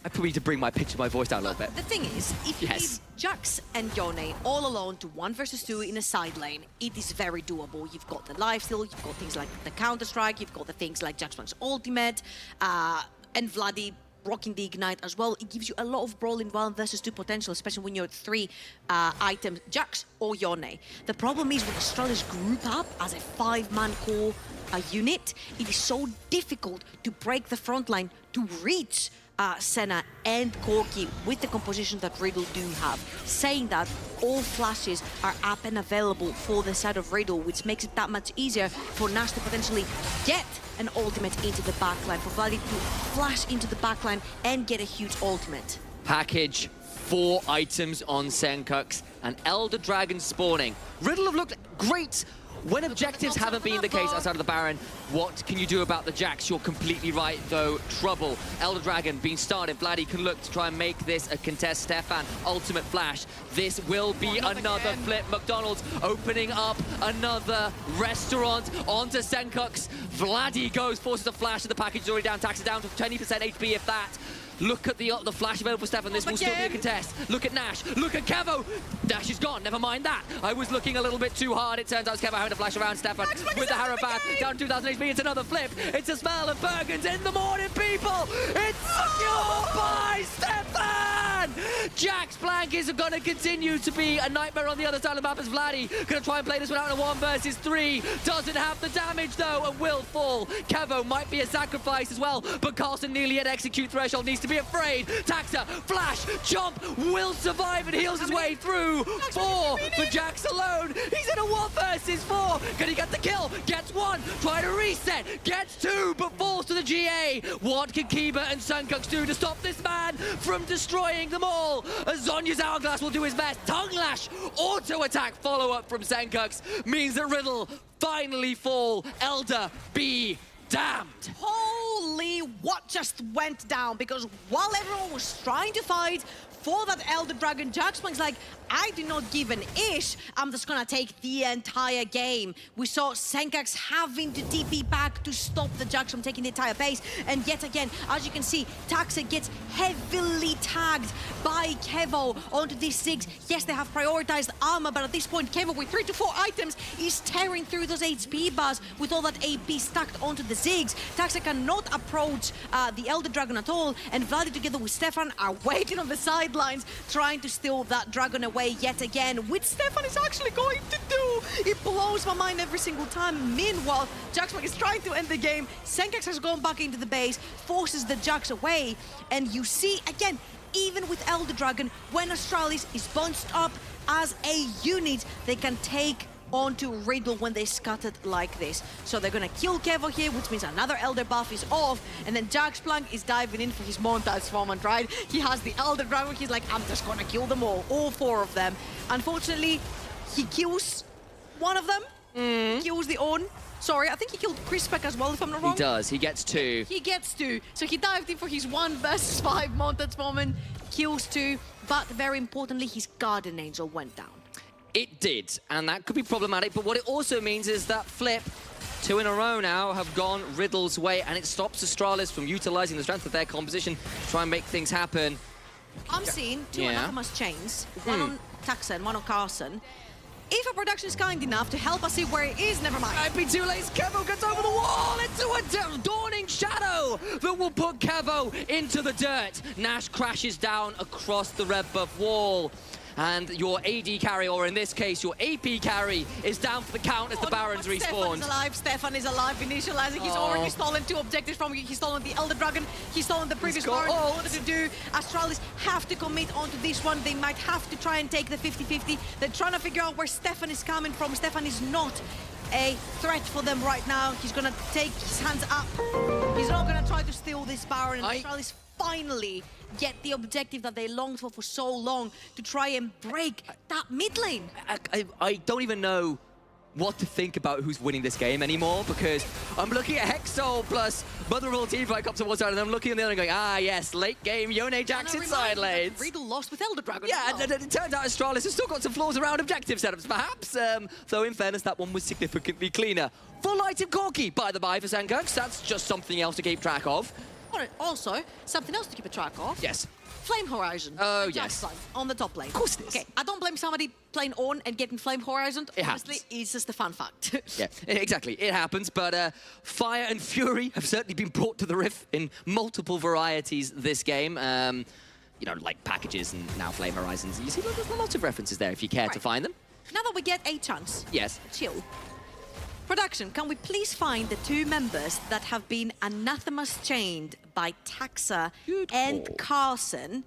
I probably need to bring my pitch of my voice down a little bit. The thing is, if you leave Jax and Yone all alone to 1 versus 2 in a side lane, it is very doable. You've got the lifesteal, you've got things like the Counter-Strike, you've got the things like Jaxplank's ultimate, and Vladdy rocking the Ignite as well. It gives you a lot of brawling 1 versus 2 potential, especially when you're 3 items, Jax or Yone. The problem is when Astralis group up as a 5-man core unit, it is so difficult to break the front line to reach Senna and Corki with the composition that Riddle do have. Saying that, all flashes are up and available for the side of Riddle, which makes it that much easier for Nash to potentially get an ultimate into the backline, for Vladdy to flash into the backline and get a huge ultimate. Package, 4 items on Senkux, and Elder Dragon spawning. Riddle have looked great when objectives haven't been the case outside of the Baron. What can you do about the Jax? You're completely right, though. Trouble. Elder Dragon being started. Vladdy can look to try and make this a contest. Stefan, ultimate flash. This will be another flip. McDonald's opening up another restaurant onto Senkux. Vladdy goes, forces a flash, and the package is already down. Tax it down to 20% HP, if that. Look at the flash available for Stefan. This will still be a contest. Look at Nash. Look at Kevo. Nash is gone. Never mind that. I was looking a little bit too hard. It turns out it's Kevo having to flash around Stefan with the Harabath. Down 2,000 HP. It's another flip. It's a spell of Bergen's in the morning, people. It's secured by Stefan. Jaxplank is going to continue to be a nightmare on the other side of the map as Vladdy going to try and play this one out in a 1 versus 3. Doesn't have the damage, though, and will fall. Kevo might be a sacrifice as well, but Carlson nearly at execute threshold. Needs to be afraid. Taxa, flash, jump, will survive and heals his way through. 4 for Jax alone. He's in a 1 versus 4. Can he get the kill? Gets 1. Try to reset. Gets 2, but falls to the GA. What can Kiba and Senkux do to stop this man from destroying them all? Zonya's Hourglass will do his best. Tongue Lash, auto attack follow-up from Senkux means that Riddle finally fall. Elder be damned. Holy, what just went down? Because while everyone was trying to fight for that Elder Dragon, Jaxplank's like, I do not give an ish. I'm just gonna take the entire game. We saw Senkux having to TP back to stop the Jax from taking the entire base. And yet again, as you can see, Taxa gets heavily tagged by Kevo onto these Ziggs. Yes, they have prioritized armor, but at this point, Kevo with 3 to 4 items is tearing through those HP bars with all that AP stacked onto the Ziggs. Taxa cannot approach the Elder Dragon at all, and Vladdy together with Stefan are waiting on the sidelines, trying to steal that dragon away yet again, which Stefan is actually going to do. It blows my mind every single time. Meanwhile, Jaxplank is trying to end the game. Senkux has gone back into the base, forces the Jax away, and you see, again, even with Elder Dragon, when Astralis is bunched up as a unit, they can take onto Riddle when they scattered like this. So they're gonna kill Kevo here, which means another Elder buff is off, and then Jaxplank is diving in for his montage moment, right? He has the Elder Dragon, he's like, I'm just gonna kill them all 4 of them. Unfortunately, he kills one of them, he kills the On. Sorry, I think he killed Crispec as well, if I'm not wrong. He does, he gets 2. He gets 2. So he dived in for his 1 versus 5 montage moment, kills 2, but very importantly, his Guardian Angel went down. It did, and that could be problematic, but what it also means is that flip, 2 in a row now, have gone Riddle's way, and it stops Astralis from utilizing the strength of their composition to try and make things happen. I'm seeing 2 Anathemas chains, 1 on Taxa and 1 on Carson. If a production is kind enough to help us see where it is, never mind. Might be too late. Kevo gets over the wall into a dawning shadow that will put Kevo into the dirt. Nash crashes down across the red buff wall. And your AD carry, or in this case, your AP carry, is down for the count as the Barons respawn. Stefan is alive, initializing. He's already stolen 2 objectives from you. He's stolen the Elder Dragon. He's stolen the previous Baron. What to do? Astralis have to commit onto this one. They might have to try and take the 50-50. They're trying to figure out where Stefan is coming from. Stefan is not a threat for them right now. He's gonna take his hands up. He's not gonna try to steal this Baron. And Astralis finally get the objective that they longed for so long, to try and break that mid lane. I don't even know what to think about who's winning this game anymore, because I'm looking at Hexol plus Mother of all Teamfight up to one side, and I'm looking at the other and going, ah yes, late game, Yone Jax inside lanes. Riddle lost with Elder Dragon. Yeah, and it turns out Astralis has still got some flaws around objective setups, perhaps. Though in fairness, that one was significantly cleaner. Full item Corki, by the by, for Senkux. That's just something else to keep track of. Also, something else to keep a track of. Yes. Flame Horizon. Oh, yes. On the top lane. Of course it is. Okay, I don't blame somebody playing on and getting Flame Horizon. Honestly, it's just a fun fact. Yeah, exactly. It happens, but Fire and Fury have certainly been brought to the Rift in multiple varieties this game. You know, like packages and now Flame Horizons. You see, there's lots of references there if you care to find them. Now that we get a chance. Yes. Chill. Production, can we please find the 2 members that have been anathemas chained by Taxa and Carson?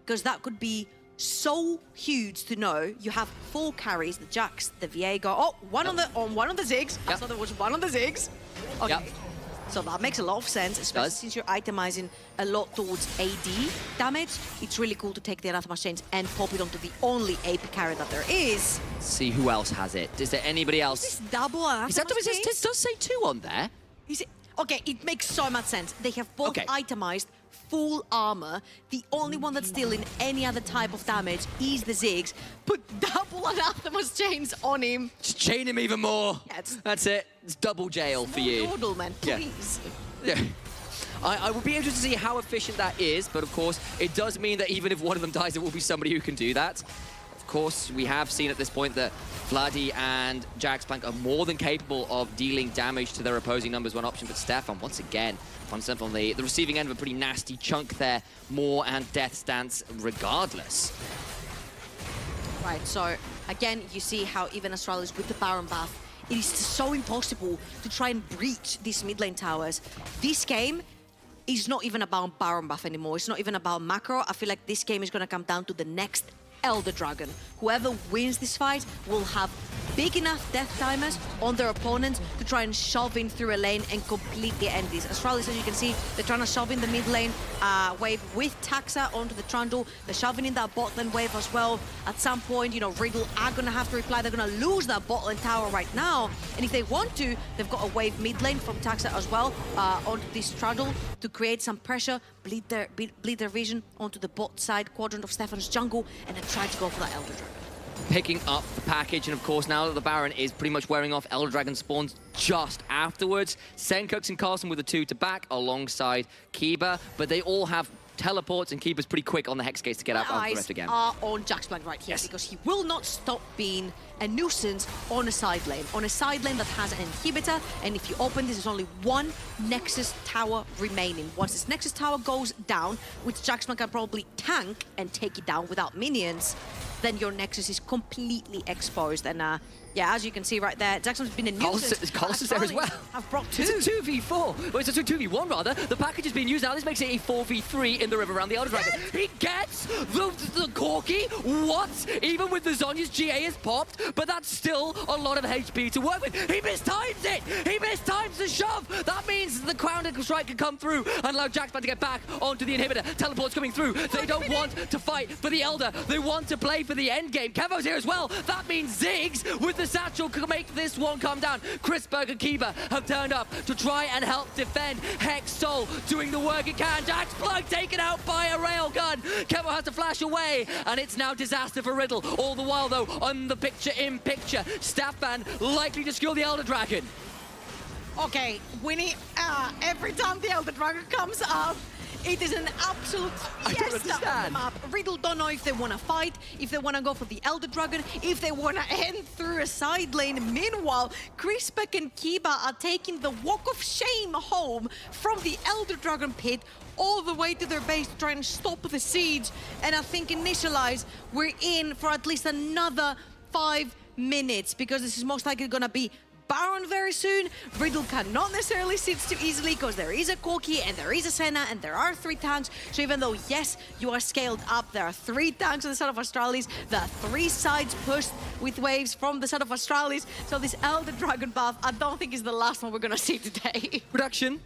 Because that could be so huge to know. You have 4 carries, the Jax, the Viego. Oh, one on the Ziggs. I saw there was one on the Ziggs. Okay. Yep. So that makes a lot of sense, especially since you're itemizing a lot towards AD damage. It's really cool to take the Anathema Chains and pop it onto the only AP carry that there is. Let's see who else has it. Is there anybody else? Is this double Anathema Chains? It does say 2 on there. Is it? Okay, it makes so much sense. They have both itemized full armor. The only one that's still in any other type of damage is the Ziggs. Put double Anathema's chains on him. Just chain him even more. Yeah, that's it. It's double jail for you. Yodel, man, please. Yeah. I will be interested to see how efficient that is, but of course, it does mean that even if one of them dies, it will be somebody who can do that. Of course, we have seen at this point that Vladdy and Jaxplank are more than capable of dealing damage to their opposing numbers one option, but Stefan, once again, finds himself on the receiving end of a pretty nasty chunk there. More and death stance regardless. Right, so again, you see how even Astralis with the Baron buff, it is so impossible to try and breach these mid lane towers. This game is not even about Baron buff anymore. It's not even about macro. I feel like this game is going to come down to the next Elder Dragon. Whoever wins this fight will have big enough death timers on their opponents to try and shove in through a lane and completely end this. Astralis, as you can see, they're trying to shove in the mid lane wave with Taxa onto the Trundle. They're shoving in that bot lane wave as well. At some point, you know, Riddle are going to have to reply. They're going to lose that bot lane tower right now. And if they want to, they've got a wave mid lane from Taxa as well onto this Trundle to create some pressure, bleed their vision onto the bot side quadrant of Stefan's jungle, and then try to go for that Elder Dragon. Picking up the package, and of course, now that the Baron is pretty much wearing off, Elder Dragon spawns just afterwards. Senkux and Carlson with the 2 to back alongside Kiba, but they all have teleports, and Kiba's pretty quick on the Hex Gates to get out onto the Rift again. Eyes are on Jaxplank right here, because he will not stop being a nuisance on a side lane. On a side lane that has an inhibitor, and if you open this, there's only one Nexus tower remaining. Once this Nexus tower goes down, which Jaxplank can probably tank and take it down without minions, then your Nexus is completely exposed. And yeah, as you can see right there, Jackson's been a nuisance. Carlson's there as well. I've brought 2. It's a 2v4. Well, it's a 2v1 rather. The package is being used now. This makes it a 4v3 in the river around the Elder Dragon. He gets the Corki. What? Even with the Zhonya's GA is popped, but that's still a lot of HP to work with. He mistimes it. He mistimes the shove. That means the Crown Strike can come through and allow Jaxplank to get back onto the inhibitor. Teleport's coming through. They don't want to fight for the Elder. They want to play for the end game. Kevo's here as well. That means Ziggs with the satchel can make this one come down. Chrisberg and Kiba have turned up to try and help defend. Hex Soul doing the work it can. Jaxplank taken out by a railgun. Kevo has to flash away, and it's now disaster for Riddle. All the while, though, on the picture-in-picture, Staffan likely to secure the Elder Dragon. Okay, Winnie, every time the Elder Dragon comes up, it is an absolute fiesta on the map. Riddle don't know if they want to fight, if they want to go for the Elder Dragon, if they want to end through a side lane. Meanwhile, Chrisbeck and Kiba are taking the walk of shame home from the Elder Dragon pit all the way to their base to try and stop the siege. And I think Initialize, we're in for at least another 5 minutes, because this is most likely going to be Baron very soon. Riddle cannot necessarily sit too easily because there is a Corki and there is a Senna and there are 3 tanks. So even though, yes, you are scaled up, there are 3 tanks on the side of Astralis. There are 3 sides pushed with waves from the side of Astralis. So this Elder Dragon buff, I don't think is the last one we're going to see today. Production,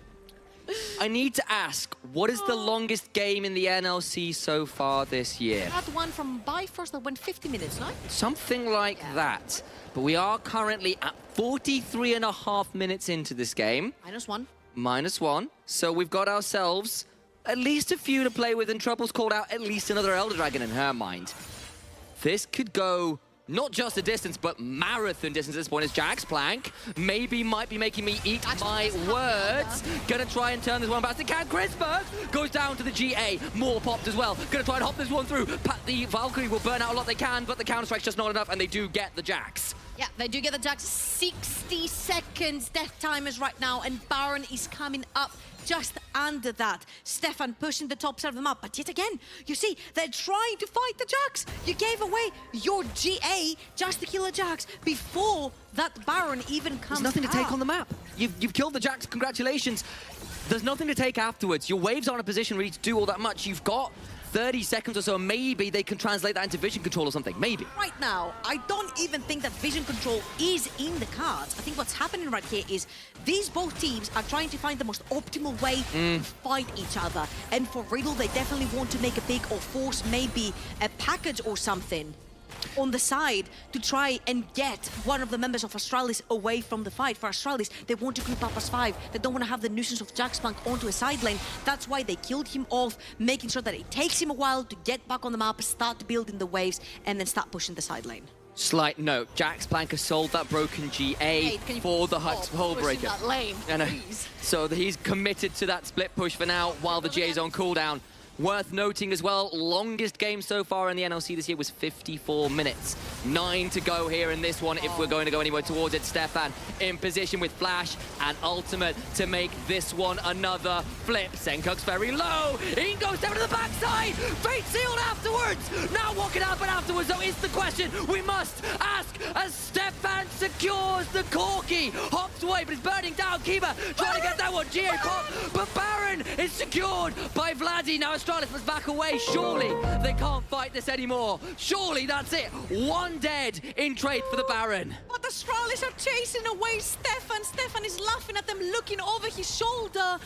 I need to ask, what is the longest game in the NLC so far this year? We had one from Bifrost that went 50 minutes, no? Something like that. But we are currently at 43.5 minutes into this game. -1. -1. So we've got ourselves at least a few to play with, and Trouble's called out at least another Elder Dragon in her mind. This could go not just a distance, but marathon distance at this point, as Jax Plank might be making me eat my words. Gonna try and turn this one back. They can. Chrisberg goes down to the GA. More popped as well. Gonna try and hop this one through. The Valkyrie will burn out a lot they can, but the counter-strike's just not enough, and they do get the Jax. Yeah, they do get the Jax. 60 seconds death timers right now, and Baron is coming up just under that. Stefan pushing the top side of the map, but yet again, you see, they're trying to fight the Jax. You gave away your GA just to kill a Jax before that Baron even comes There's nothing to take up. on the map. You've killed the Jax, congratulations. There's nothing to take afterwards. Your waves aren't in a position really to do all that much. You've got 30 seconds or so, maybe they can translate that into vision control or something, maybe. Right now, I don't even think that vision control is in the cards. I think what's happening right here is these both teams are trying to find the most optimal way to fight each other. And for Riddle, they definitely want to make a pick or force maybe a package or something on the side to try and get one of the members of Astralis away from the fight. For Astralis, they want to group up as 5. They don't want to have the nuisance of Jax Plank onto a side lane. That's why they killed him off, making sure that it takes him a while to get back on the map, start building the waves, and then start pushing the side lane. Slight note, Jax Plank has sold that broken GA for the Hull Breaker. That lane, so he's committed to that split push for now while the GA's on cooldown. Worth noting as well, longest game so far in the NLC this year was 54 minutes. 9 to go here in this one if we're going to go anywhere towards it. Stefan in position with Flash and Ultimate to make this one another flip. Senkuk's very low. He goes down to the backside. Fate sealed afterwards. Now what can happen afterwards though is the question we must ask as Stefan secures the Corki. Hops away but he's burning down. Kiba trying to get that one. GA pop. But Baron is secured by Vladdy. Now Astralis must back away. Surely they can't fight this anymore. Surely that's it. One dead in trade for the Baron. But the Astralis are chasing away Stefan. Stefan is laughing at them, looking over his shoulder,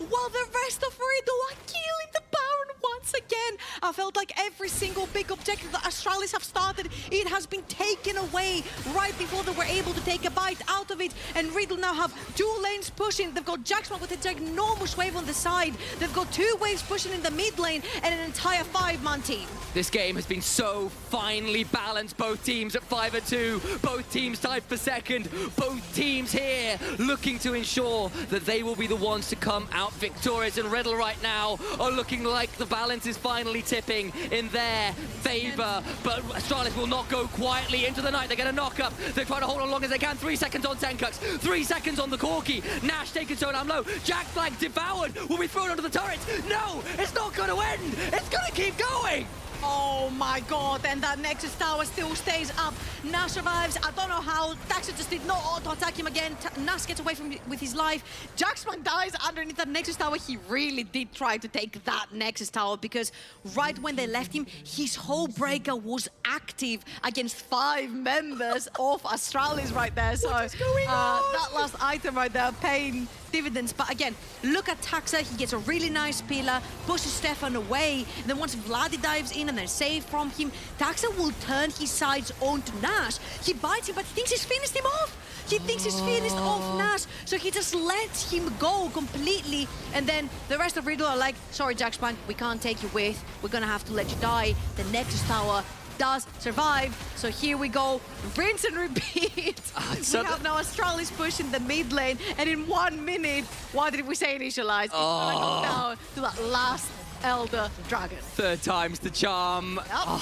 while the rest of Riddle are killing the Baron once again. I felt like every single big objective that Astralis have started, it has been taken away right before they were able to take a bite out of it. And Riddle now have 2 lanes pushing. They've got Jaxman with a ginormous wave on the side. They've got 2 waves pushing in the mid lane and an entire 5-man team. This game has been so finely balanced. Both teams at 5 and 2. Both teams tied for second. Both teams here looking to ensure that they will be the ones to come out victorious. And Riddle right now are looking like the balance is finally tipping in their favor. But Astralis will not go quietly into the night. They get a knock up. They try to hold on long as they can. 3 seconds on Senkux. 3 seconds on the Corki. Nash taking so down low. Jax Plank devoured. Will be thrown onto the turret. No, it's not going to end. It's going to keep going. Oh my god, and that Nexus Tower still stays up. Nash survives. I don't know how. Daxter just did not auto-attack him again. Nash gets away from with his life. Jaxman dies underneath that Nexus Tower. He really did try to take that Nexus Tower because right when they left him, his whole breaker was active against 5 members of Astralis right there. So what is going on? That last item right there, paying dividends. But again, look at Taxa. He gets a really nice pillar, pushes Stefan away. And then once Vladdy dives in and they're safe from him, Taxa will turn his sides onto Nash. He bites him, but he thinks he's finished him off. He thinks he's finished off Nash, so he just lets him go completely. And then the rest of Riddle are like, sorry, Jax Plank, we can't take you with. We're gonna have to let you die. The Nexus Tower does survive. So here we go, rinse and repeat. We have now Astralis pushing the mid lane, and in 1 minute, what did we say initialize? It's gonna go down to that last Elder Dragon. 3rd time's the charm. Yep.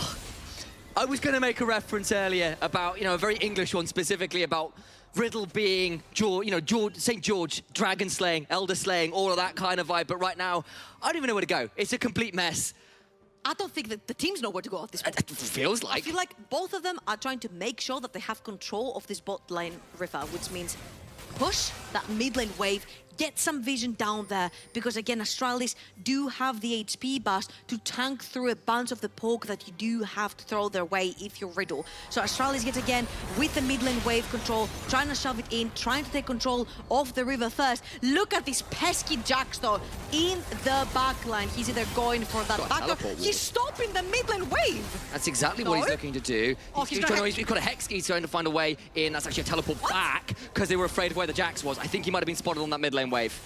I was going to make a reference earlier about, a very English one specifically about Riddle being, St. George, dragon slaying, elder slaying, all of that kind of vibe. But right now, I don't even know where to go. It's a complete mess. I don't think that the teams know where to go at this point. It feels like. I feel like both of them are trying to make sure that they have control of this bot lane river, which means push that mid lane wave, get some vision down there, because again, Astralis do have the HP boost to tank through a bunch of the poke that you do have to throw their way if you're Riddle. So Astralis yet again with the mid lane wave control, trying to shove it in, trying to take control of the river first. Look at this pesky Jax though in the back line. He's either going for that back, he's stopping the mid lane wave. That's exactly what he's looking to do. He's got a Hex, he's trying to find a way in. That's actually a teleport back because they were afraid of where the Jax was. I think he might have been spotted on that mid lane wave.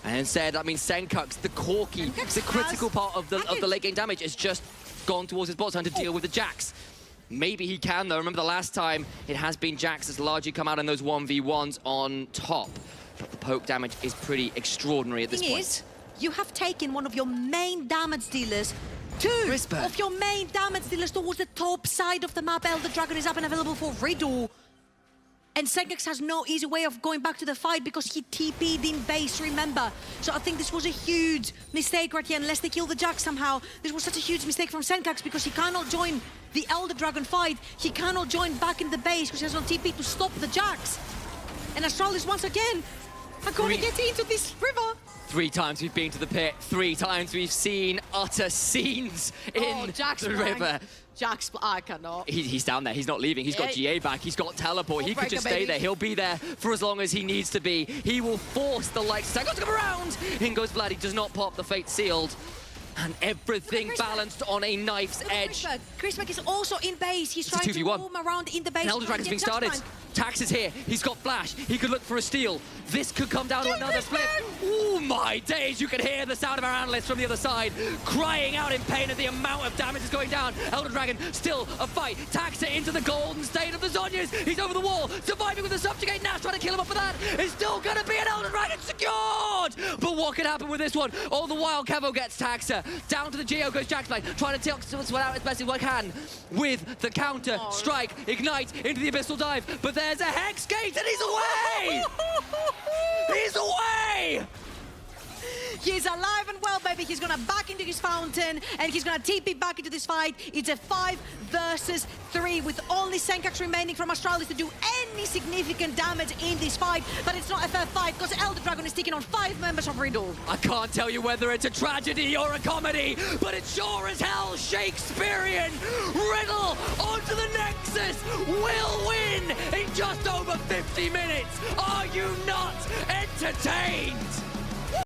And instead, that means Senkux, the Corki, the critical part of the late game damage, has just gone towards his bot, trying to deal with the Jax. Maybe he can, though. Remember the last time, it has been Jax that's largely come out in those 1v1s on top. But the poke damage is pretty extraordinary at this point. Is, you have taken one of your main damage dealers, two of your main damage dealers towards the top side of the map. Elder Dragon is up and available for Riddle. And Senkax has no easy way of going back to the fight because he TP'd in base, remember? So I think this was a huge mistake right here, unless they kill the Jax somehow. This was such a huge mistake from Senkax because he cannot join the Elder Dragon fight. He cannot join back in the base because he has no TP to stop the Jax. And Astralis once again are going to get into this river. 3 times we've been to the pit, 3 times we've seen utter scenes in the river. Jax, I cannot. He's down there, he's not leaving. He's got GA back, he's got teleport. He could just stay there. He'll be there for as long as he needs to be. He will force the lights to come around. In goes Vlad, he does not pop, the fate sealed. And everything balanced on a knife's edge. Chrismac is also in base. He's trying to roam around in the base. Elder Dragon's being started. Tax is here. He's got flash. He could look for a steal. This could come down to another split. Oh my days! You can hear the sound of our analysts from the other side crying out in pain at the amount of damage is going down. Elder Dragon still a fight. Taxa into the golden state of the Zhonyas. He's over the wall, surviving with the subjugate. Nash trying to kill him up for that. It's still gonna be an Elder Dragon secured. But what could happen with this one? All the while, Kevo gets Taxa. Down to the Geo goes Jaxfly, trying to take this one out as best as he can with the counter strike, ignite into the abyssal dive. But there's a Hex Gate and he's away! He's away! He's alive and well, baby. He's gonna back into his fountain and he's gonna TP back into this fight. It's a 5 versus 3 with only Senkax remaining from Astralis to do any significant damage in this fight. But it's not a fair fight because Elder Dragon is taking on 5 members of Riddle. I can't tell you whether it's a tragedy or a comedy, but it's sure as hell Shakespearean. Riddle onto the Nexus will win in just over 50 minutes. Are you not entertained?